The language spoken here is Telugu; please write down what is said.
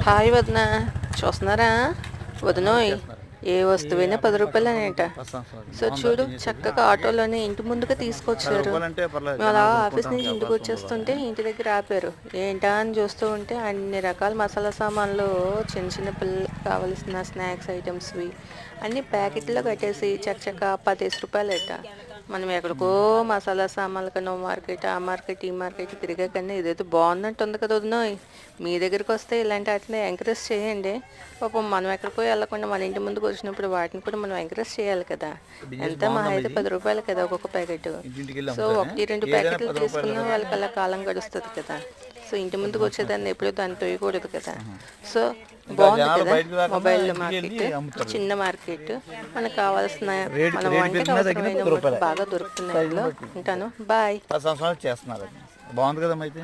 హాయ్ వదిన, చూస్తున్నారా? వదినోయ్, ఏ వస్తువైనా 10 రూపాయలనేట. సో చూడు, చక్కగా ఆటోలోనే ఇంటి ముందుకు తీసుకొచ్చారు. మేము అలా ఆఫీస్ నుంచి ఇంటికి వచ్చేస్తుంటే ఇంటి దగ్గర ఆపారు. ఏంటా అని చూస్తూ ఉంటే అన్ని రకాల మసాలా సామాన్లు, చిన్న చిన్న పిల్లలకి కావలసిన స్నాక్స్ ఐటమ్స్వి అన్ని ప్యాకెట్లో కట్టేసి చక్కచక్క 15 రూపాయలట. మనం ఎక్కడికో మసాలా సామాన్లకనో మార్కెట్, ఆ మార్కెట్, ఈ మార్కెట్ తిరిగే కన్నా ఇదైతే బాగున్నట్టు ఉంది కదా వదినోయ్. మీ దగ్గరికి వస్తే ఇలాంటి వాటిని ఎంకరేజ్ చేయండి. పాపం మనం ఎక్కడికో వెళ్ళకుండా మన ఇంటి ముందుకు వచ్చినప్పుడు వాటిని కూడా మనం ఎంకరేజ్ చేయాలి కదా. ఎంత మహా అయితే 10 రూపాయలు కదా ఒక్కొక్క ప్యాకెట్. సో 1-2 ప్యాకెట్లు తీసుకున్న వాళ్ళకి అలా కాలం గడుస్తుంది కదా. సో ఇంటి ముందుకు వచ్చేదాన్ని ఎప్పుడూ దాన్ని తోయకూడదు కదా. సో బాగుంది కదా మొబైల్ మార్కెట్, చిన్న మార్కెట్. మనకు కావాల్సిన మన వంటకి అవసరమైన బాగా దొరుకుతున్నాయి. ఉంటాను, బాయ్. 10 సంవత్సరాలు చేస్తున్నారు. బాగుంది కదమ్మా అయితే.